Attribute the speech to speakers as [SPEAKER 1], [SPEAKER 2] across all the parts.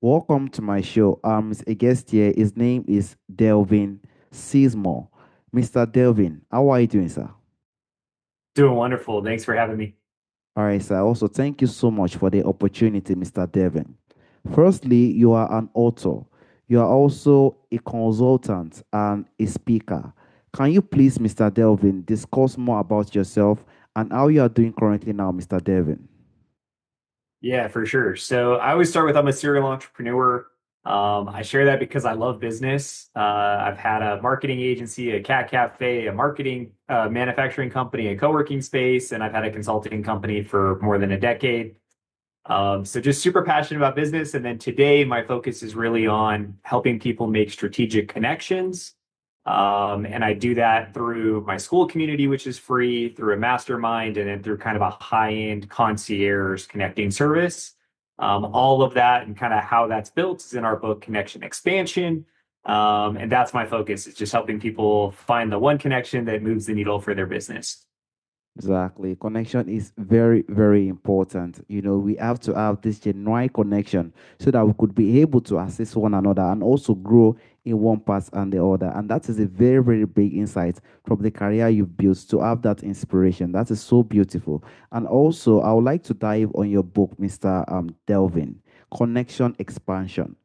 [SPEAKER 1] Welcome to my show. A guest here. His name is Delvin Sizemore. Mr. Delvin, how are you doing, sir?
[SPEAKER 2] Doing wonderful. Thanks for having me.
[SPEAKER 1] All right, sir. Also, thank you so much for the opportunity, Mr. Devin. Firstly, you are an author. You are also a consultant and a speaker. Can you please, Mr. Delvin, discuss more about yourself and how you are doing currently now, Mr. Devin?
[SPEAKER 2] Yeah, for sure. So I always start with I'm a serial entrepreneur. I share that because I love business. I've had a marketing agency, a cat cafe, a marketing manufacturing company, a co-working space, and I've had a consulting company for more than a decade. So just super passionate about business. And then today, my focus is really on helping people make strategic connections. And I do that through my school community, which is free, through a mastermind, and then through kind of a high-end concierge connecting service. All of that and kind of how that's built is in our book, Connection Expansion. And that's my focus. It's just helping people find the one connection that moves the needle for their business.
[SPEAKER 1] Exactly. Connection is very, very important. We have to have this genuine connection so that we could be able to assist one another and also grow in one path and the other. And that is a very, very big insight from the career you've built to have that inspiration. That is so beautiful. And also, I would like to dive on your book, Mr. Delvin, Connection Expansion.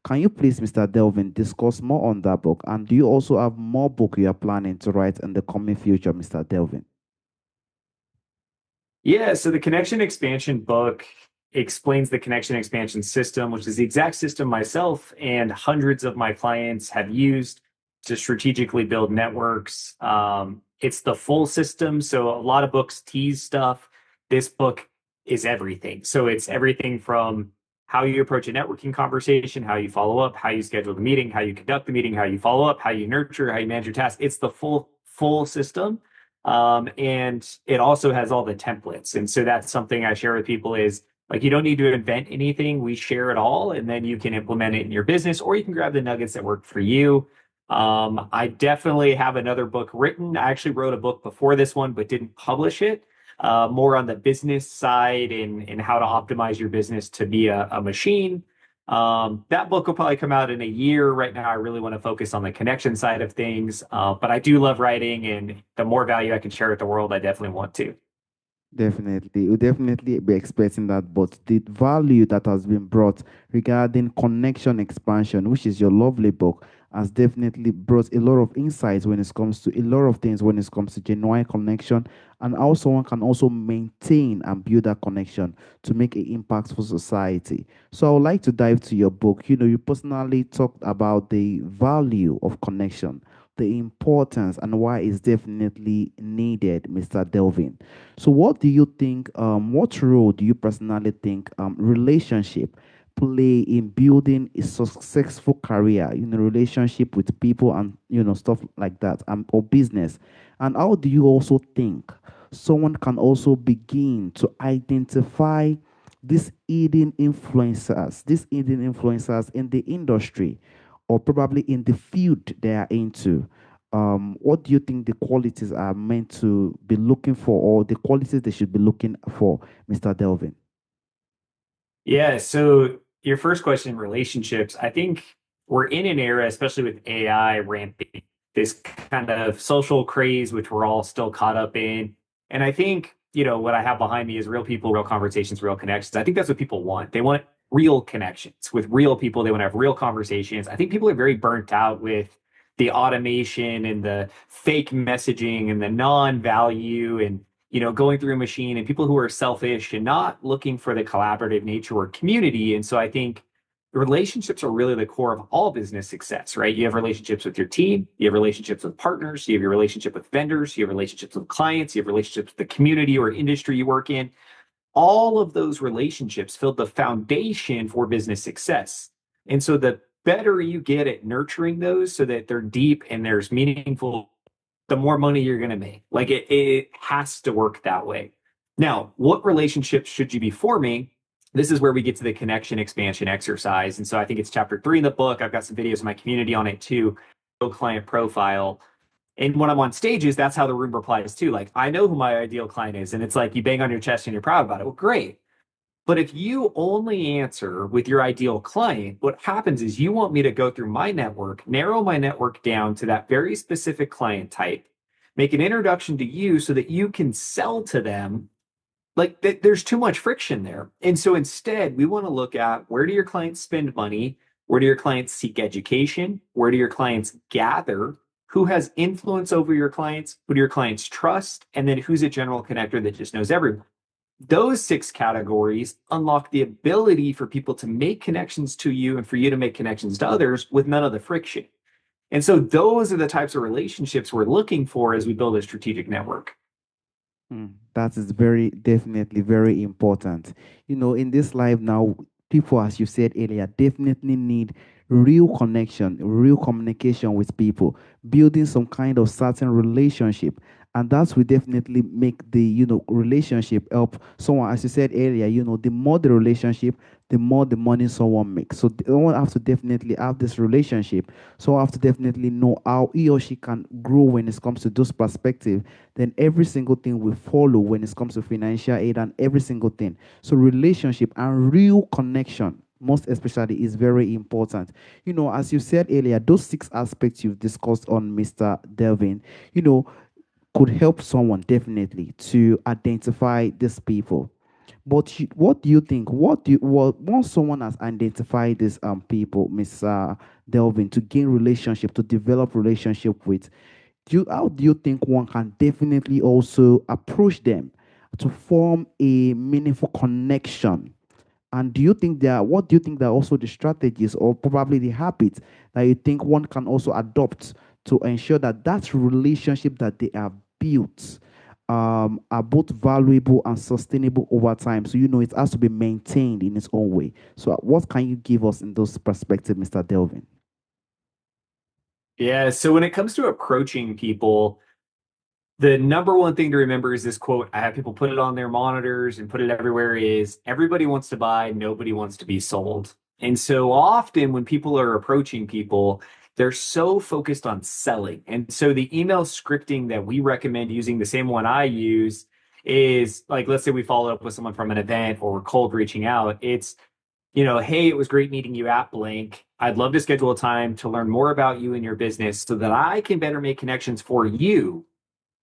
[SPEAKER 1] Can you please, Mr. Delvin, discuss more on that book? And do you also have more book you are planning to write in the coming future, Mr. Delvin?
[SPEAKER 2] Yeah, so the connection expansion book explains the connection expansion system, which is the exact system myself and hundreds of my clients have used to strategically build networks. It's the full system. So a lot of books tease stuff. This book is everything. So it's everything from how you approach a networking conversation, how you follow up, how you schedule the meeting, how you conduct the meeting, how you follow up, how you nurture, how you manage your tasks. It's the full system. And it also has all the templates. And so that's something I share with people is like, you don't need to invent anything. We share it all, and then you can implement it in your business, or you can grab the nuggets that work for you. I definitely have another book written. I actually wrote a book before this one, but didn't publish it. More on the business side and how to optimize your business to be a machine. That book will probably come out in a year. Right now, I really want to focus on the connection side of things. But I do love writing, and the more value I can share with the world, I definitely want to.
[SPEAKER 1] Definitely, we'll definitely be expecting that. But the value that has been brought regarding connection expansion, which is your lovely book, has definitely brought a lot of insights when it comes to a lot of things when it comes to genuine connection, and also one can also maintain and build that connection to make an impact for society. So I would like to dive to your book. You personally talked about the value of connection, the importance, and why it's definitely needed, Mr. Delvin. So, what do you think? What role do you personally think relationship play in building a successful career? Relationship with people and stuff like that, or business. And how do you also think someone can also begin to identify these hidden influencers in the industry, or probably in the field they are into? What do you think the qualities are meant to be looking for, or the qualities they should be looking for, Mr. Delvin?
[SPEAKER 2] Yeah. So your first question, relationships, I think we're in an era, especially with AI ramping, this kind of social craze, which we're all still caught up in. And I think, what I have behind me is real people, real conversations, real connections. I think that's what people want. They want real connections with real people. They want to have real conversations. I think people are very burnt out with the automation and the fake messaging and the non-value and going through a machine and people who are selfish and not looking for the collaborative nature or community. And so I think relationships are really the core of all business success, right? You have relationships with your team, you have relationships with partners, you have your relationship with vendors, you have relationships with clients, you have relationships with the community or industry you work in. All of those relationships build the foundation for business success. And so the better you get at nurturing those so that they're deep and there's meaningful, the more money you're going to make. Like it has to work that way. Now, what relationships should you be forming? This is where we get to the connection expansion exercise. And so I think it's chapter 3 in the book. I've got some videos in my community on it too. Client profile. And when I'm on stages, that's how the room replies too. Like, I know who my ideal client is. And it's like you bang on your chest and you're proud about it. Well, great. But if you only answer with your ideal client, what happens is you want me to go through my network, narrow my network down to that very specific client type, make an introduction to you so that you can sell to them. Like there's too much friction there. And so instead, we want to look at where do your clients spend money? Where do your clients seek education? Where do your clients gather? Who has influence over your clients? Who do your clients trust? And then who's a general connector that just knows everyone? Those six categories unlock the ability for people to make connections to you and for you to make connections to others with none of the friction. And so those are the types of relationships we're looking for as we build a strategic network.
[SPEAKER 1] That is very definitely very important. In this life now, people, as you said earlier, definitely need real connection, real communication with people, building some kind of certain relationship. And that will definitely make the, relationship help someone, as you said earlier, the more the relationship, the more the money someone makes. So they don't have to definitely have this relationship. So I have to definitely know how he or she can grow when it comes to those perspectives, then every single thing will follow when it comes to financial aid and every single thing. So relationship and real connection, most especially, is very important. As you said earlier, those six aspects you've discussed on Mr. Delvin, you know, could help someone definitely to identify these people. But what do you think? Once someone has identified these people, Mr. Delvin, to gain relationship, to develop relationship with, how do you think one can definitely also approach them to form a meaningful connection? And what do you think that also the strategies or probably the habits that you think one can also adopt to ensure that that relationship that they have built are both valuable and sustainable over time? So it has to be maintained in its own way. So what can you give us in those perspectives, Mr. Delvin?
[SPEAKER 2] Yeah. So when it comes to approaching people, the number one thing to remember is this quote. I have people put it on their monitors and put it everywhere is everybody wants to buy, nobody wants to be sold. And so often when people are approaching people, they're so focused on selling. And so the email scripting that we recommend using, the same one I use, is like, let's say we follow up with someone from an event or we're cold reaching out. It's, hey, it was great meeting you at blank. I'd love to schedule a time to learn more about you and your business so that I can better make connections for you.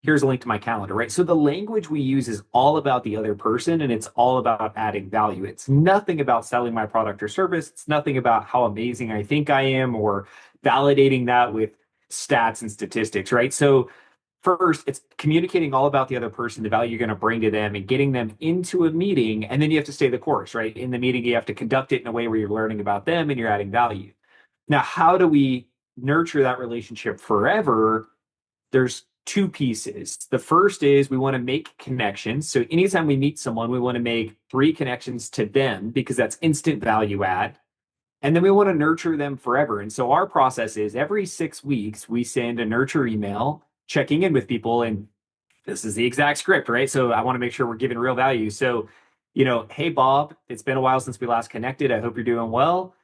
[SPEAKER 2] Here's a link to my calendar, right? So the language we use is all about the other person and it's all about adding value. It's nothing about selling my product or service. It's nothing about how amazing I think I am or validating that with stats and statistics, right? So first, it's communicating all about the other person, the value you're going to bring to them and getting them into a meeting. And then you have to stay the course, right? In the meeting, you have to conduct it in a way where you're learning about them and you're adding value. Now, how do we nurture that relationship forever? There's two pieces. The first is we want to make connections. So anytime we meet someone, we want to make three connections to them because that's instant value add. And then we want to nurture them forever. And so our process is every 6 weeks, we send a nurture email checking in with people. And this is the exact script, right? So I want to make sure we're giving real value. So, hey, Bob, it's been a while since we last connected. I hope you're doing well.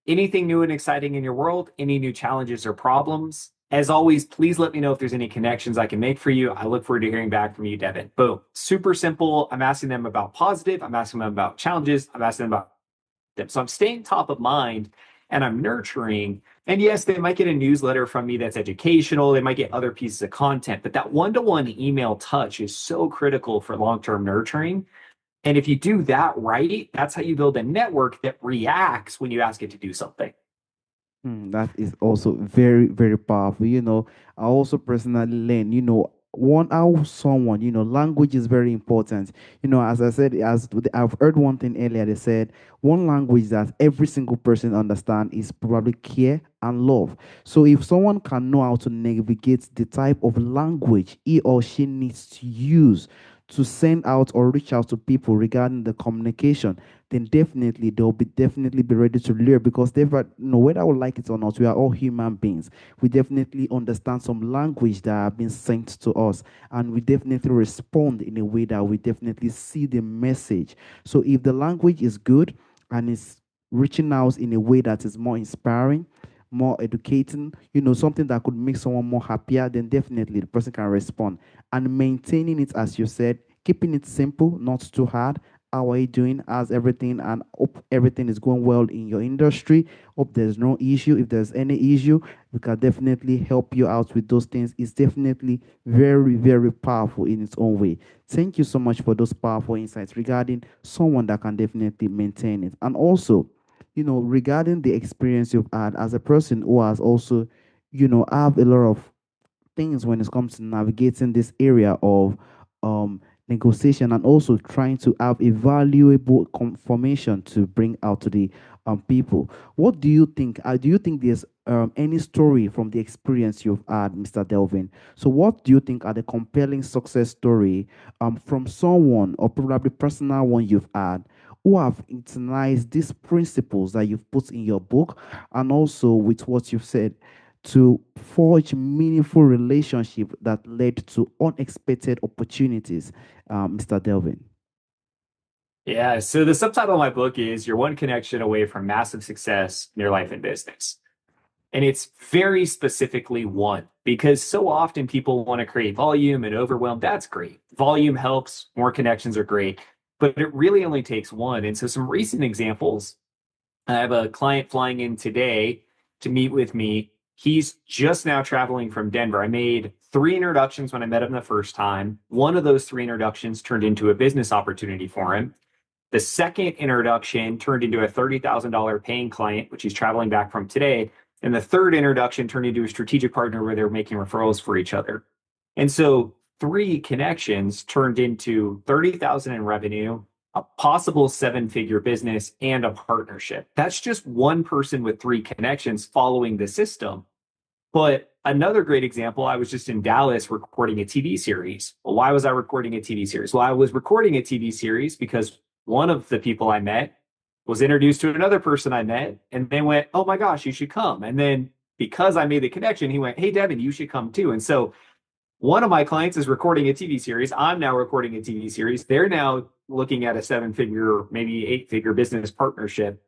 [SPEAKER 2] Anything new and exciting in your world? Any new challenges or problems? As always, please let me know if there's any connections I can make for you. I look forward to hearing back from you, Devin. Boom. Super simple. I'm asking them about positive. I'm asking them about challenges. I'm asking them about them. So I'm staying top of mind and I'm nurturing. And yes, they might get a newsletter from me that's educational. They might get other pieces of content, but that one-to-one email touch is so critical for long-term nurturing. And if you do that right, that's how you build a network that reacts when you ask it to do something.
[SPEAKER 1] That is also very, very powerful. I also personally learn, one how someone, language is very important. As I said, as I've heard one thing earlier, they said one language that every single person understand is probably care and love. So if someone can know how to navigate the type of language he or she needs to use to send out or reach out to people regarding the communication, then definitely they'll definitely be ready to learn, because they've whether we like it or not, we are all human beings. We definitely understand some language that have been sent to us, and we definitely respond in a way that we definitely see the message. So if the language is good and is reaching out in a way that is more inspiring, more educating, something that could make someone more happier, then definitely the person can respond. And maintaining it, as you said, keeping it simple, not too hard, how are you doing? How's everything? And hope everything is going well in your industry. Hope there's no issue. If there's any issue, we can definitely help you out with those things. It's definitely very, very powerful in its own way. Thank you so much for those powerful insights regarding someone that can definitely maintain it. And also, regarding the experience you've had as a person who has also, have a lot of things when it comes to navigating this area of negotiation, and also trying to have a valuable confirmation to bring out to the people. What do you think? Do you think there's any story from the experience you've had, Mr. Delvin? So, what do you think are the compelling success story from someone, or probably personal one you've had, who have internalized these principles that you've put in your book, and also with what you've said, to forge meaningful relationship that led to unexpected opportunities, Mr. Delvin?
[SPEAKER 2] Yeah. So the subtitle of my book is You're One Connection Away from Massive Success in Your Life and Business. And it's very specifically one because so often people want to create volume and overwhelm. That's great. Volume helps, more connections are great, but it really only takes one. And so, some recent examples, I have a client flying in today to meet with me. He's just now traveling from Denver. I made three introductions when I met him the first time. One of those three introductions turned into a business opportunity for him. The second introduction turned into a $30,000 paying client, which he's traveling back from today. And the third introduction turned into a strategic partner where they're making referrals for each other. And so three connections turned into 30,000 in revenue, a possible seven-figure business, and a partnership. That's just one person with three connections following the system. But another great example, I was just in Dallas recording a TV series. Well, why was I recording a TV series? Well, I was recording a TV series because one of the people I met was introduced to another person I met, and they went, "Oh my gosh, you should come." And then because I made the connection, he went, "Hey, Devin, you should come too." And so one of my clients is recording a TV series. I'm now recording a TV series. They're now looking at a seven-figure, maybe eight-figure business partnership.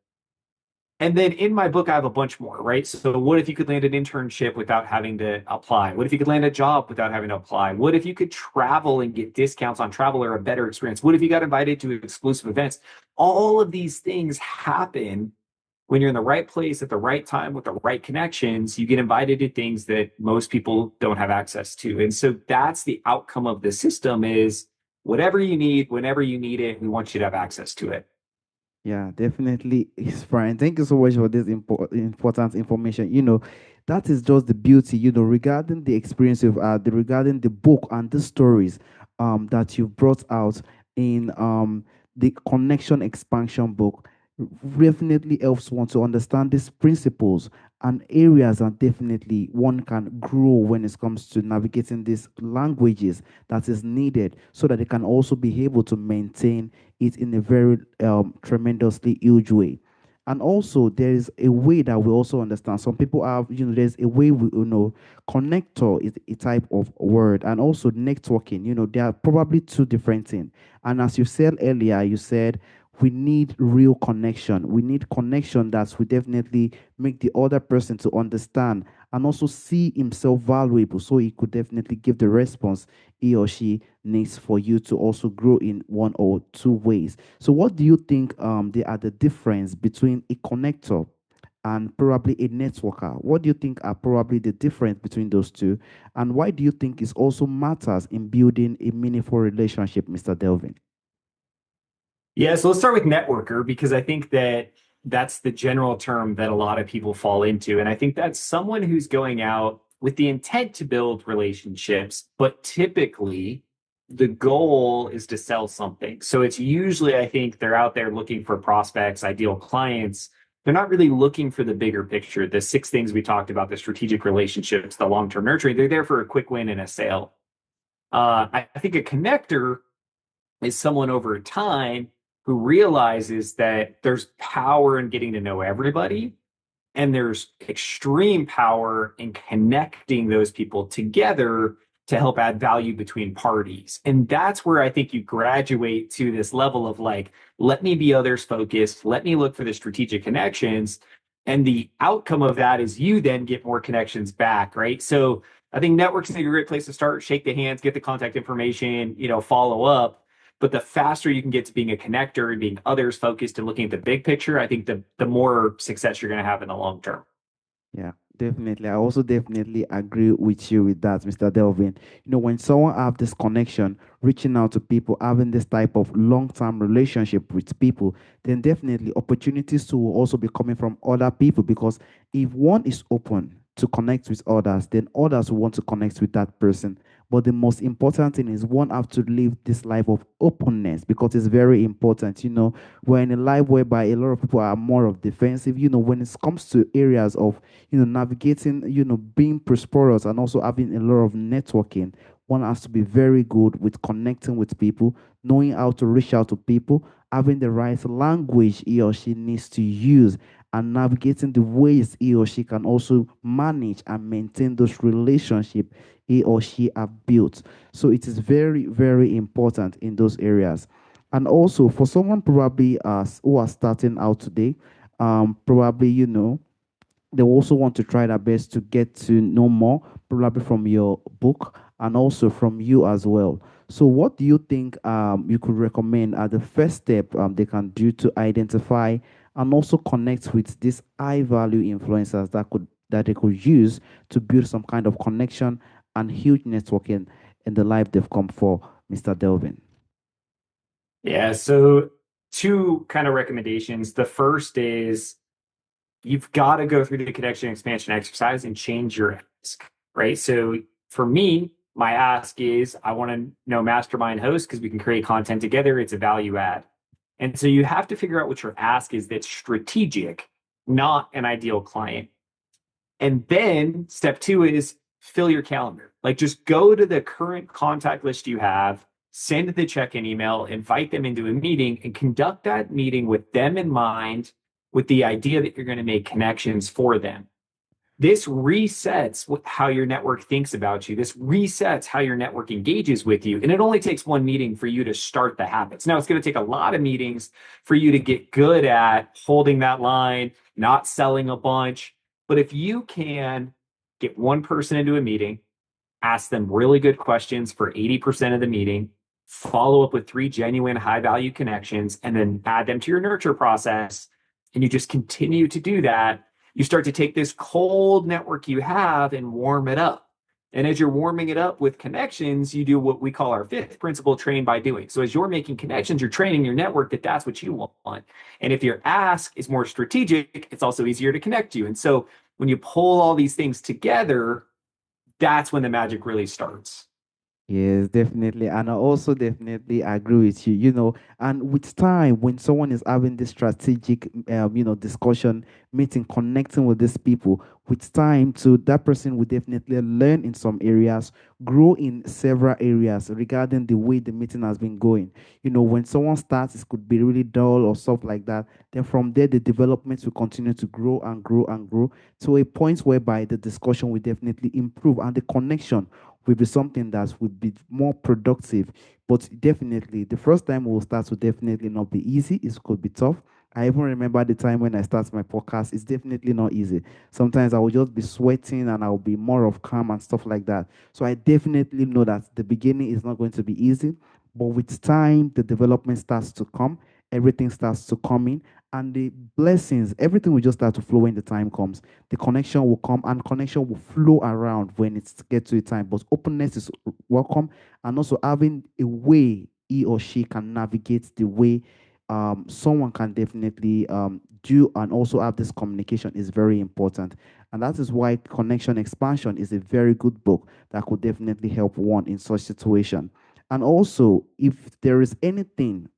[SPEAKER 2] And then in my book, I have a bunch more, right? So, what if you could land an internship without having to apply? What if you could land a job without having to apply? What if you could travel and get discounts on travel or a better experience? What if you got invited to exclusive events? All of these things happen when you're in the right place at the right time with the right connections. You get invited to things that most people don't have access to. And so that's the outcome of the system is whatever you need, whenever you need it, we want you to have access to it.
[SPEAKER 1] Yeah, definitely. It's fine. Thank you so much for this important information. That is just the beauty, regarding the experience you've had, regarding the book and the stories that you've brought out in the Connection Expansion book. Definitely helps one to understand these principles and areas, and definitely one can grow when it comes to navigating these languages that is needed, so that they can also be able to maintain it in a very tremendously huge way. And also, there is a way that we also understand. Some people have, there's a way we, connector is a type of word, and also networking. They are probably two different things. And as you said earlier, you said we need real connection. We need connection that will definitely make the other person to understand and also see himself valuable, so he could definitely give the response he or she needs for you to also grow in one or two ways. So, what do you think they are the difference between a connector and probably a networker? What do you think are probably the difference between those two? And why do you think it also matters in building a meaningful relationship, Mr. Delvin?
[SPEAKER 2] Yeah, so let's start with networker because I think that that's the general term that a lot of people fall into. And I think that's someone who's going out with the intent to build relationships, but typically the goal is to sell something. So it's usually, I think, they're out there looking for prospects, ideal clients. They're not really looking for the bigger picture, the six things we talked about, the strategic relationships, the long term nurturing. They're there for a quick win and a sale. I think a connector is someone over time who realizes that there's power in getting to know everybody and there's extreme power in connecting those people together to help add value between parties. And that's where I think you graduate to this level of like, let me be others focused, let me look for the strategic connections. And the outcome of that is you then get more connections back, right? So I think networking is a great place to start. Shake the hands, get the contact information, follow up. But the faster you can get to being a connector and being others focused and looking at the big picture, I think the more success you're going to have in the long term.
[SPEAKER 1] Yeah, definitely. I also definitely agree with you with that, Mr. Delvin. When someone have this connection, reaching out to people, having this type of long-term relationship with people, then definitely opportunities to will also be coming from other people because if one is open to connect with others, then others will want to connect with that person. But the most important thing is one have to live this life of openness because it's very important. We're in a life whereby a lot of people are more of defensive. When it comes to areas of navigating, being prosperous and also having a lot of networking, one has to be very good with connecting with people, knowing how to reach out to people, having the right language he or she needs to use, and navigating the ways he or she can also manage and maintain those relationships he or she have built. So it is very, very important in those areas. And also for someone probably who are starting out today, probably they also want to try their best to get to know more, probably from your book and also from you as well. So, what do you think you could recommend as the first step they can do to identify and also connect with these high value influencers that they could use to build some kind of connection and huge networking in the life they've come for, Mr. Delvin?
[SPEAKER 2] Yeah, so two kind of recommendations. The first is you've got to go through the connection expansion exercise and change your ask, right? So for me, my ask is I want to know mastermind host because we can create content together. It's a value add. And so you have to figure out what your ask is that's strategic, not an ideal client. And then step two is fill your calendar. Like just go to the current contact list you have, send the check-in email, invite them into a meeting, and conduct that meeting with them in mind, with the idea that you're going to make connections for them. This resets how your network thinks about you. This resets how your network engages with you. And it only takes one meeting for you to start the habits. Now, it's going to take a lot of meetings for you to get good at holding that line, not selling a bunch. But if you can get one person into a meeting, ask them really good questions for 80% of the meeting, follow up with three genuine high value connections, and then add them to your nurture process, and you just continue to do that, you start to take this cold network you have and warm it up. And as you're warming it up with connections, you do what we call our fifth principle, train by doing. So as you're making connections, you're training your network that that's what you want. And if your ask is more strategic, it's also easier to connect you. And so when you pull all these things together, that's when the magic really starts.
[SPEAKER 1] Yes, definitely. And I also definitely agree with you, and with time, when someone is having this strategic, discussion, meeting, connecting with these people, with time, too, that person will definitely learn in some areas, grow in several areas regarding the way the meeting has been going. When someone starts, it could be really dull or stuff like that. Then from there, the developments will continue to grow and grow and grow to a point whereby the discussion will definitely improve and the connection will be something that would be more productive. But definitely, the first time we'll start will definitely not be easy. It could be tough. I even remember the time when I started my podcast. It's definitely not easy. Sometimes I will just be sweating and I'll be more of calm and stuff like that. So I definitely know that the beginning is not going to be easy. But with time, the development starts to come, everything starts to come in, and the blessings, everything will just start to flow when the time comes. The connection will come and connection will flow around when it gets to the time. But openness is welcome, and also having a way he or she can navigate the way someone can definitely do and also have this communication is very important. And that is why Connection Expansion is a very good book that could definitely help one in such situation. And also, if there is anything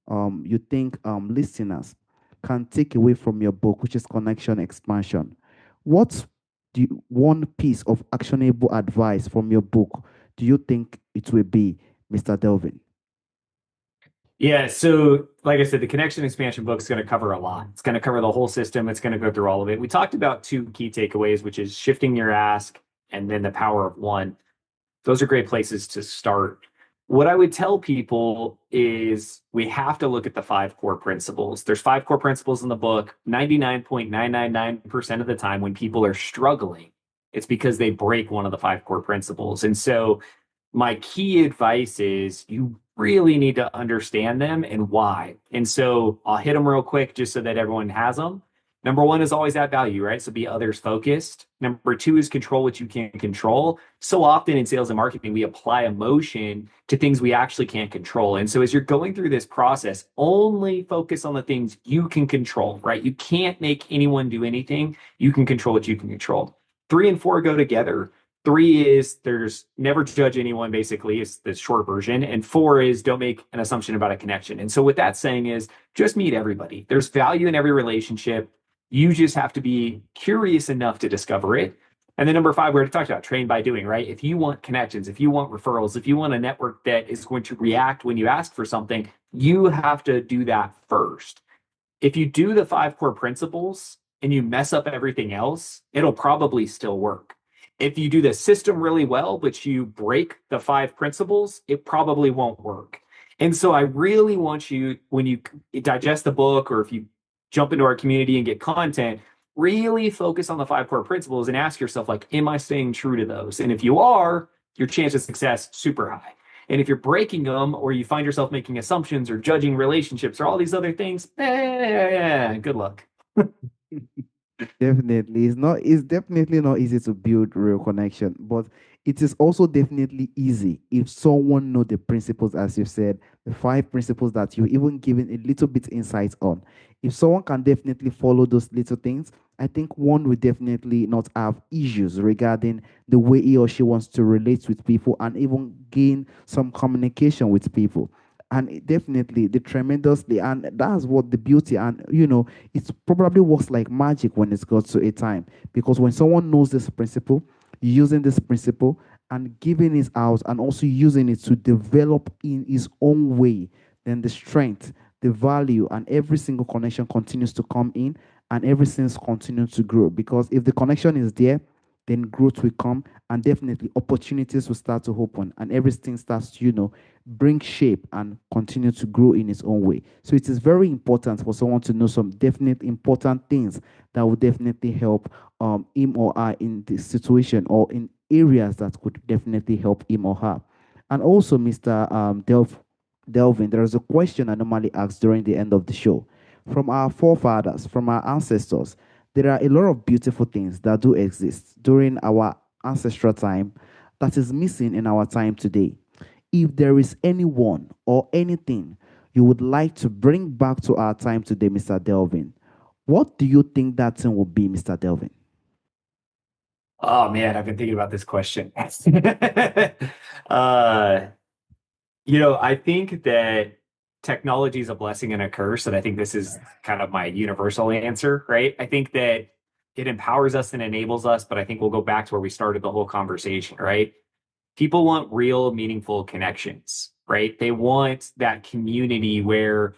[SPEAKER 1] you think listeners can take away from your book, which is Connection Expansion, what one piece of actionable advice from your book do you think it will be, Mr. Delvin?
[SPEAKER 2] Yeah, so like I said, the connection expansion book is going to cover a lot. It's going to cover the whole system. It's going to go through all of it. We talked about two key takeaways, which is shifting your ask and then the power of one. Those are great places to start. What I would tell people is we have to look at the five core principles. There's five core principles in the book. 99.999% of the time when people are struggling, it's because they break one of the five core principles. And so my key advice is you really need to understand them and why. And so I'll hit them real quick just so that everyone has them. Number one is always add value, right? So be others focused. Number two is control what you can control. So often in sales and marketing, we apply emotion to things we actually can't control. And so as you're going through this process, only focus on the things you can control, right? You can't make anyone do anything. You can control what you can control. Three and four go together. Three is there's never judge anyone, basically, is the short version. And four is don't make an assumption about a connection. And so what that's saying is just meet everybody. There's value in every relationship. You just have to be curious enough to discover it. And then number five, we already talked about train by doing, right? If you want connections, if you want referrals, if you want a network that is going to react when you ask for something, you have to do that first. If you do the five core principles and you mess up everything else, it'll probably still work. If you do the system really well, but you break the five principles, it probably won't work. And so I really want you, when you digest the book or if you jump into our community and get content, really focus on the five core principles and ask yourself, like, am I staying true to those? And if you are, your chance of success super high. And if you're breaking them or you find yourself making assumptions or judging relationships or all these other things, good luck.
[SPEAKER 1] Definitely. It's definitely not easy to build real connection, but it is also definitely easy if someone know the principles, as you said, the five principles that you even given a little bit insight on. If someone can definitely follow those little things, I think one will definitely not have issues regarding the way he or she wants to relate with people and even gain some communication with people. And definitely the tremendously, and that's what the beauty, and it probably works like magic when it's got to a time, because when someone knows this principle, using this principle and giving it out and also using it to develop in his own way, then the strength, the value, and every single connection continues to come in, and everything continues to grow, because if the connection is there, then growth will come, and definitely opportunities will start to open, and everything starts to bring shape and continue to grow in its own way. So it is very important for someone to know some definite important things that will definitely help him or her in this situation, or in areas that could definitely help him or her. And also, Mr. Delvin, there is a question I normally ask during the end of the show. From our forefathers, from our ancestors, there are a lot of beautiful things that do exist during our ancestral time that is missing in our time today. If there is anyone or anything you would like to bring back to our time today, Mr. Delvin, what do you think that thing will be, Mr. Delvin?
[SPEAKER 2] Oh man, I've been thinking about this question. uh, I think that technology is a blessing and a curse, and I think this is kind of my universal answer, right? I think that it empowers us and enables us, but I think we'll go back to where we started the whole conversation, right? People want real, meaningful connections, right? They want that community where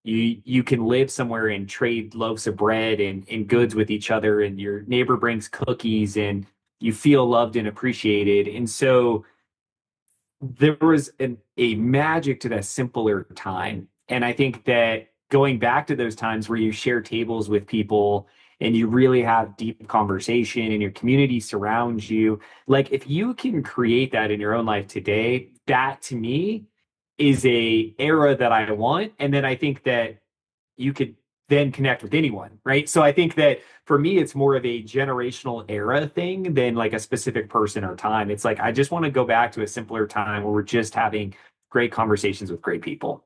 [SPEAKER 2] you can live somewhere and trade loaves of bread and goods with each other, and your neighbor brings cookies and you feel loved and appreciated. And so there was a magic to that simpler time. And I think that going back to those times where you share tables with people and you really have deep conversation and your community surrounds you, like if you can create that in your own life today, that to me is a era that I want. And then I think that you could then connect with anyone, right? So I think that for me, it's more of a generational era thing than like a specific person or time. It's like I just want to go back to a simpler time where we're just having great conversations with great people.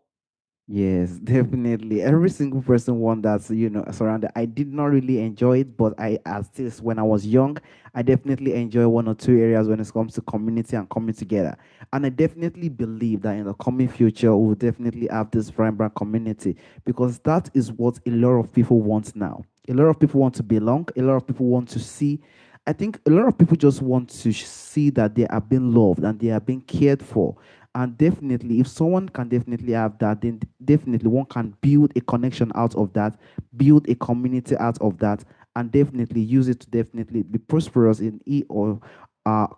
[SPEAKER 1] Yes, definitely. Every single person one that's surrounded. I did not really enjoy it, but as this when I was young, I definitely enjoy one or two areas when it comes to community and coming together. And I definitely believe that in the coming future, we'll definitely have this vibrant community, because that is what a lot of people want now. A lot of people want to belong. A lot of people want to see. I think a lot of people just want to see that they are being loved and they are being cared for. And definitely, if someone can definitely have that, then definitely one can build a connection out of that, build a community out of that, and definitely use it to definitely be prosperous in he or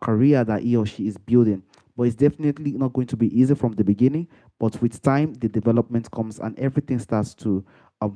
[SPEAKER 1] career that he or she is building. But it's definitely not going to be easy from the beginning. But with time, the development comes and everything starts to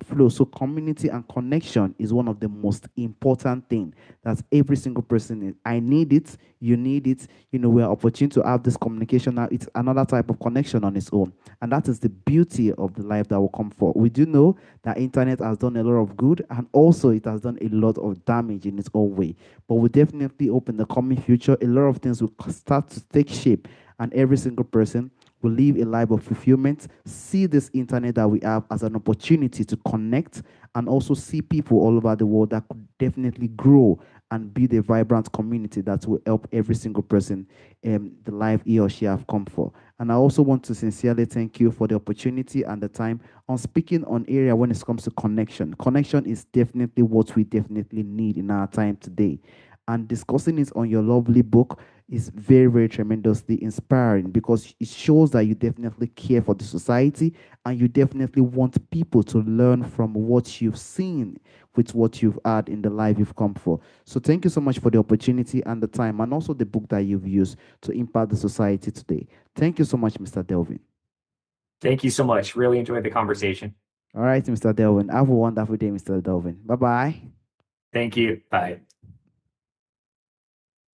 [SPEAKER 1] flow. So community and connection is one of the most important thing that every single person is. I need it, you need it. We're opportune to have this communication now. It's another type of connection on its own. And that is the beauty of the life that will come forth. We do know that internet has done a lot of good, and also it has done a lot of damage in its own way. But we definitely hope in the coming future, a lot of things will start to take shape, and every single person will live a life of fulfillment, see this internet that we have as an opportunity to connect, and also see people all over the world that could definitely grow and build a vibrant community that will help every single person the life he or she have come for. And I also want to sincerely thank you for the opportunity and the time on speaking on area when it comes to connection. Connection is definitely what we definitely need in our time today. And discussing it on your lovely book is very, very tremendously inspiring, because it shows that you definitely care for the society, and you definitely want people to learn from what you've seen with what you've had in the life you've come for. So thank you so much for the opportunity and the time, and also the book that you've used to impact the society today. Thank you so much, Mr. Delvin.
[SPEAKER 2] Thank you so much. Really enjoyed the conversation.
[SPEAKER 1] All right, Mr. Delvin. Have a wonderful day, Mr. Delvin. Bye bye.
[SPEAKER 2] Thank you. Bye.